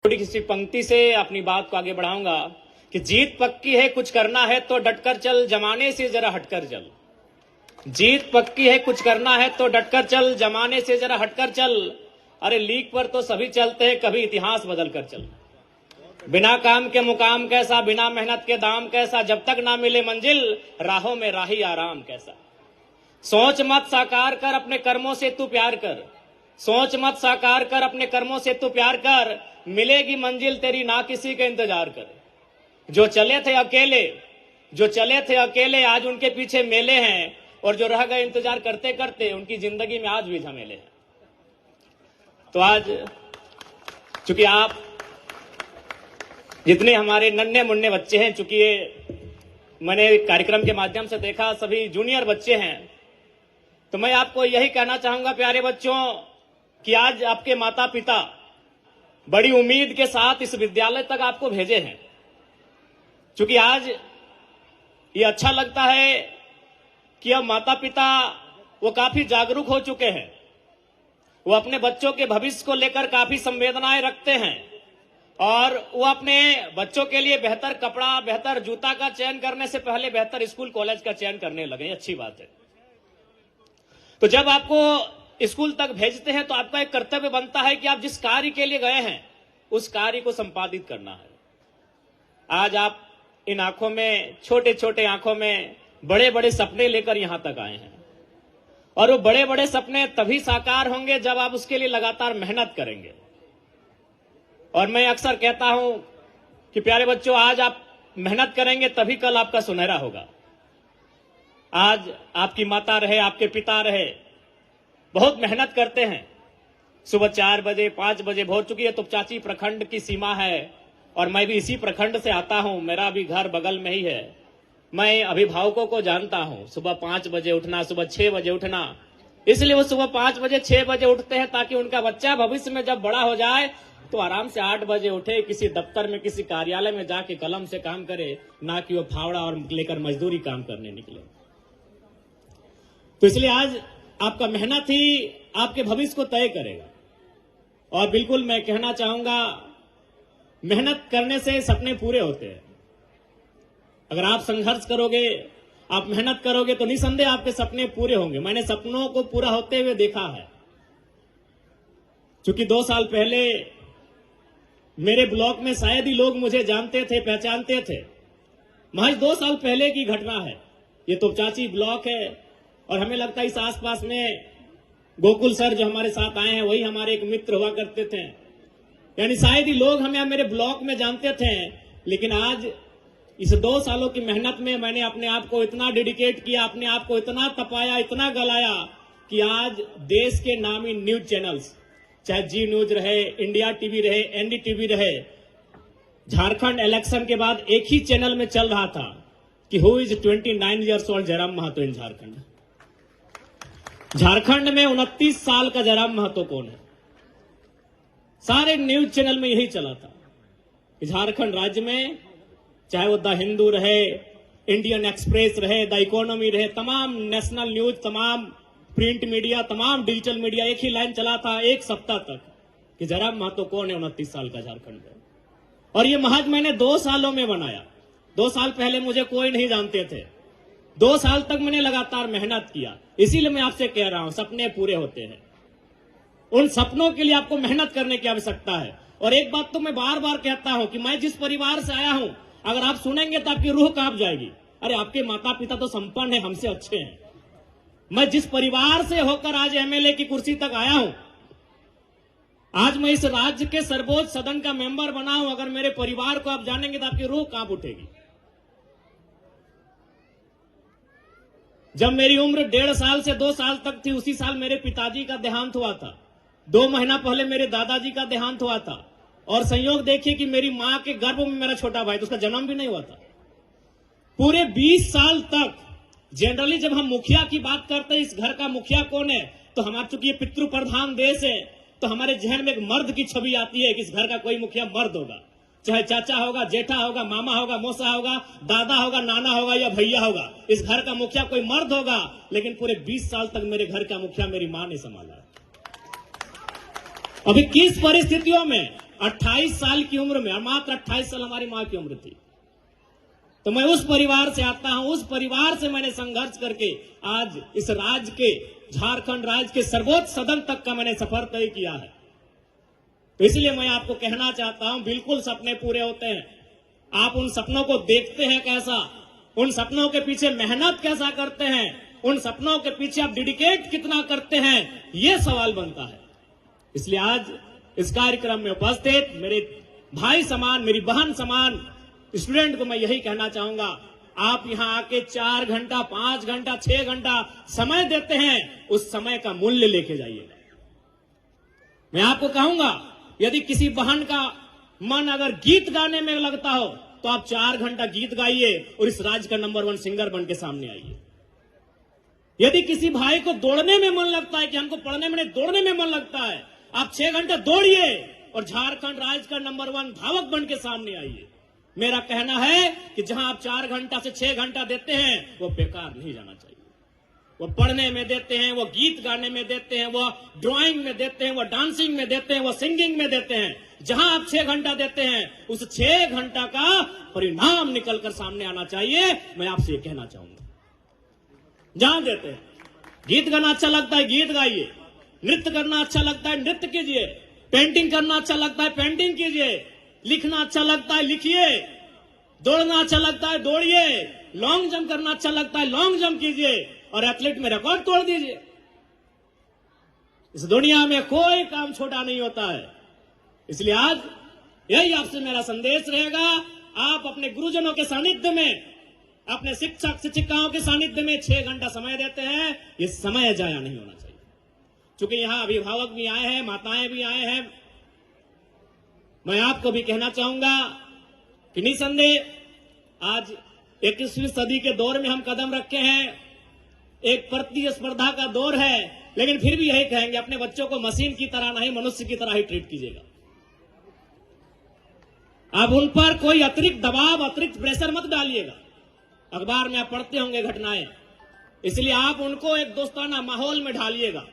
थोड़ी सी पंक्ति से अपनी बात को आगे बढ़ाऊंगा कि जीत पक्की है, कुछ करना है तो डटकर चल, जमाने से जरा हटकर चल। जीत पक्की है, कुछ करना है तो डटकर चल, जमाने से जरा हटकर चल। अरे लीक पर तो सभी चलते हैं, कभी इतिहास बदल कर चल। बिना काम के मुकाम कैसा, बिना मेहनत के दाम कैसा, जब तक ना मिले मंजिल राहों में राही आराम कैसा। सोच मत साकार कर, अपने कर्मों से तू प्यार कर। सोच मत साकार कर, अपने कर्मों से तू प्यार कर। मिलेगी मंजिल तेरी, ना किसी का इंतजार कर। जो चले थे अकेले आज उनके पीछे मेले हैं, और जो रह गए इंतजार करते करते उनकी जिंदगी में आज भी झमेले हैं। तो आज चूंकि आप जितने हमारे नन्हे मुन्ने बच्चे हैं, चूंकि ये मैंने कार्यक्रम के माध्यम से देखा सभी जूनियर बच्चे हैं, तो मैं आपको यही कहना चाहूंगा प्यारे बच्चों कि आज आपके माता पिता बड़ी उम्मीद के साथ इस विद्यालय तक आपको भेजे हैं। क्योंकि आज ये अच्छा लगता है कि अब माता पिता वो काफी जागरूक हो चुके हैं। वो अपने बच्चों के भविष्य को लेकर काफी संवेदनाएं रखते हैं, और वो अपने बच्चों के लिए बेहतर कपड़ा, बेहतर जूता का चयन करने से पहले बेहतर स्कूल कॉलेज का चयन करने लगे। अच्छी बात है। तो जब आपको स्कूल तक भेजते हैं तो आपका एक कर्तव्य बनता है कि आप जिस कार्य के लिए गए हैं उस कार्य को संपादित करना है। आज आप इन आंखों में, छोटे छोटे आंखों में बड़े बड़े सपने लेकर यहां तक आए हैं, और वो बड़े बड़े सपने तभी साकार होंगे जब आप उसके लिए लगातार मेहनत करेंगे। और मैं अक्सर कहता हूं कि प्यारे बच्चों, आज आप मेहनत करेंगे तभी कल आपका सुनहरा होगा। आज आपकी माता रहे, आपके पिता रहे, बहुत मेहनत करते हैं। सुबह 4 बजे 5 बजे हो चुकी है, तो चाची प्रखंड की सीमा है, और मैं भी इसी प्रखंड से आता हूं, मेरा भी घर बगल में ही है। मैं अभिभावकों को जानता हूं, सुबह 5 बजे उठना, सुबह 6 बजे उठना। इसलिए वो सुबह 5 बजे 6 बजे उठते हैं ताकि उनका बच्चा भविष्य में जब बड़ा हो जाए तो आराम से 8 बजे उठे, किसी दफ्तर में, किसी कार्यालय में जाके कलम से काम करे, ना कि वो फावड़ा और लेकर मजदूरी काम करने निकले। तो इसलिए आज आपका मेहनत ही आपके भविष्य को तय करेगा। और बिल्कुल मैं कहना चाहूंगा, मेहनत करने से सपने पूरे होते हैं। अगर आप संघर्ष करोगे, आप मेहनत करोगे, तो निसंदेह आपके सपने पूरे होंगे। मैंने सपनों को पूरा होते हुए देखा है। क्योंकि 2 साल पहले मेरे ब्लॉक में शायद ही लोग मुझे जानते थे, पहचानते थे। महज 2 साल पहले की घटना है। ये तो चाची ब्लॉक है, और हमें लगता है इस आसपास में गोकुल सर जो हमारे साथ आए हैं वही हमारे एक मित्र हुआ करते थे। यानी शायद ही लोग हमें मेरे ब्लॉक में जानते थे। लेकिन आज इस 2 सालों की मेहनत में मैंने अपने आप को इतना डेडिकेट किया, अपने आप को इतना तपाया, इतना गलाया कि आज देश के नामी न्यूज चैनल्स, चाहे जी न्यूज रहे, इंडिया टीवी रहे, एनडीटीवी रहे, झारखंड इलेक्शन के बाद एक ही चैनल में चल रहा था कि who is 29 years old Jayram Mahato in Jharkhand. Jharkhand में 29 साल का जयराम महतो कौन है? सारे न्यूज चैनल में यही चला था कि झारखंड राज्य में, चाहे वो द हिंदू रहे, इंडियन एक्सप्रेस रहे, द इकोनॉमी रहे, तमाम नेशनल न्यूज, तमाम प्रिंट मीडिया, तमाम डिजिटल मीडिया, एक ही लाइन चला था 1 सप्ताह तक कि जयराम महतो कौन है 29 साल का झारखंड में। और ये महज मैंने 2 सालों में बनाया। 2 साल पहले मुझे कोई नहीं जानते थे। 2 साल तक मैंने लगातार मेहनत किया। इसीलिए मैं आपसे कह रहा हूं, सपने पूरे होते हैं। उन सपनों के लिए आपको मेहनत करने की आवश्यकता है। और एक बात तो मैं बार बार कहता हूं कि मैं जिस परिवार से आया हूं, अगर आप सुनेंगे तो आपकी रूह कांप जाएगी। अरे आपके माता पिता तो संपन्न है, हमसे अच्छे हैं। मैं जिस परिवार से होकर आज एमएलए की कुर्सी तक आया हूं, आज मैं इस राज्य के सर्वोच्च सदन का मेंबर बना हूं, अगर मेरे परिवार को आप जानेंगे तो आपकी रूह कांप उठेगी। जब मेरी उम्र 1.5 साल से 2 साल तक थी, उसी साल मेरे पिताजी का देहांत हुआ था। 2 महीना पहले मेरे दादाजी का देहांत हुआ था। और संयोग देखिए कि मेरी मां के गर्भ में मेरा छोटा भाई, तो उसका जन्म भी नहीं हुआ था। पूरे 20 साल तक जनरली जब हम मुखिया की बात करते हैं, इस घर का मुखिया कौन है, तो हमारा चूंकि ये पितृ प्रधान देश है, तो हमारे जहन में एक मर्द की छवि आती है कि इस घर का कोई मुखिया मर्द होगा। चाहे चाचा होगा, जेठा होगा, मामा होगा, मौसा होगा, दादा होगा, नाना होगा या भैया होगा, इस घर का मुखिया कोई मर्द होगा। लेकिन पूरे 20 साल तक मेरे घर का मुखिया मेरी मां ने संभाला। अभी किस परिस्थितियों में 28 साल की उम्र में, और मात्र 28 साल हमारी मां की उम्र थी। तो मैं उस परिवार से आता हूं, उस परिवार से मैंने संघर्ष करके आज इस राज्य के, झारखंड राज्य के सर्वोच्च सदन तक का मैंने सफर तय किया है। तो इसलिए मैं आपको कहना चाहता हूं, बिल्कुल सपने पूरे होते हैं। आप उन सपनों को देखते हैं कैसा, उन सपनों के पीछे मेहनत कैसा करते हैं, उन सपनों के पीछे आप डेडिकेट कितना करते हैं, यह सवाल बनता है। इसलिए आज इस कार्यक्रम में उपस्थित मेरे भाई समान, मेरी बहन समान स्टूडेंट को मैं यही कहना चाहूंगा, आप यहां आके 4 घंटा, 5 घंटा, 6 घंटा समय देते हैं, उस समय का मूल्य लेके जाइएगा। मैं आपको कहूंगा, यदि किसी बहन का मन अगर गीत गाने में लगता हो तो आप 4 घंटा गीत गाइए और इस राज्य का नंबर 1 सिंगर बन के सामने आइए। यदि किसी भाई को दौड़ने में मन लगता है कि हमको पढ़ने में नहीं दौड़ने में मन लगता है, आप 6 घंटा दौड़िए और झारखंड राज्य का नंबर 1 धावक बन के सामने आइए। मेरा कहना है कि जहां आप 4 घंटा से 6 घंटा देते हैं वो बेकार नहीं जाना चाहिए। वो पढ़ने में देते हैं, वो गीत गाने में देते हैं, वो ड्राइंग में देते हैं, वो डांसिंग में देते हैं, वो सिंगिंग में देते हैं। जहां आप 6 घंटा देते हैं, उस 6 घंटा का परिणाम निकलकर सामने आना चाहिए। मैं आपसे ये कहना चाहूंगा, जहां देते हैं, गीत गाना अच्छा लगता है गीत गाइए, नृत्य करना अच्छा लगता है नृत्य कीजिए, पेंटिंग करना अच्छा लगता है पेंटिंग कीजिए, लिखना अच्छा लगता है लिखिए, दौड़ना अच्छा लगता है दौड़िए, लॉन्ग जंप करना अच्छा लगता है लॉन्ग जंप कीजिए और एथलीट में रिकॉर्ड तोड़ दीजिए। इस दुनिया में कोई काम छोटा नहीं होता है। इसलिए आज यही आपसे मेरा संदेश रहेगा, आप अपने गुरुजनों के सानिध्य में, अपने शिक्षक शिक्षिकाओं के सानिध्य में 6 घंटा समय देते हैं, ये समय जाया नहीं होना चाहिए। क्योंकि यहां अभिभावक भी आए हैं, माताएं भी आए हैं। मैं आपको भी कहना चाहूंगा कि निसंदेह आज 21वीं सदी के दौर में हम कदम रखे हैं, एक प्रतिस्पर्धा का दौर है, लेकिन फिर भी यही कहेंगे, अपने बच्चों को मशीन की तरह नहीं मनुष्य की तरह ही ट्रीट कीजिएगा। अब उन पर कोई अतिरिक्त दबाव, अतिरिक्त प्रेशर मत डालिएगा। अखबार में आप पढ़ते होंगे घटनाएं, इसलिए आप उनको एक दोस्ताना माहौल में ढालिएगा।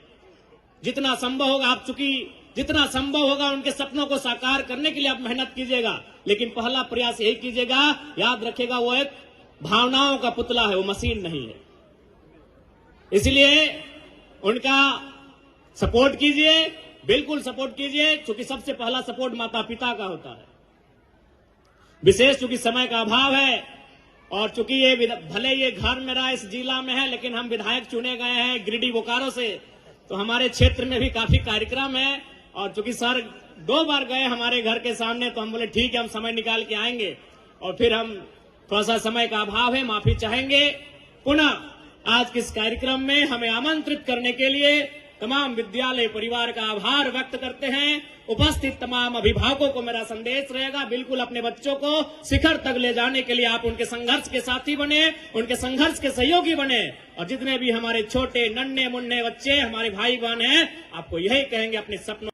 जितना संभव होगा, आप चूंकि जितना संभव होगा उनके सपनों को साकार करने के लिए आप मेहनत कीजिएगा, लेकिन पहला प्रयास यही कीजिएगा, याद रखिएगा वो एक भावनाओं का पुतला है, वो मशीन नहीं है। इसलिए उनका सपोर्ट कीजिए, बिल्कुल सपोर्ट कीजिए, क्योंकि सबसे पहला सपोर्ट माता पिता का होता है। विशेष चूंकि समय का अभाव है और चूंकि ये भले ये घर मेरा इस जिला में है, लेकिन हम विधायक चुने गए हैं गिरिडीह बोकारो से, तो हमारे क्षेत्र में भी काफी कार्यक्रम है। और चूंकि सर 2 बार गए हमारे घर के सामने, तो हम बोले ठीक है, हम समय निकाल के आएंगे। और फिर हम थोड़ा सा समय का अभाव है, माफी चाहेंगे। पुनः आज के इस कार्यक्रम में हमें आमंत्रित करने के लिए तमाम विद्यालय परिवार का आभार व्यक्त करते हैं। उपस्थित तमाम अभिभावकों को मेरा संदेश रहेगा, बिल्कुल अपने बच्चों को शिखर तक ले जाने के लिए आप उनके संघर्ष के साथी बने, उनके संघर्ष के सहयोगी बने। और जितने भी हमारे छोटे नन्हे मुन्ने बच्चे, हमारे भाई बहन हैं, आपको यही कहेंगे, अपने सपनों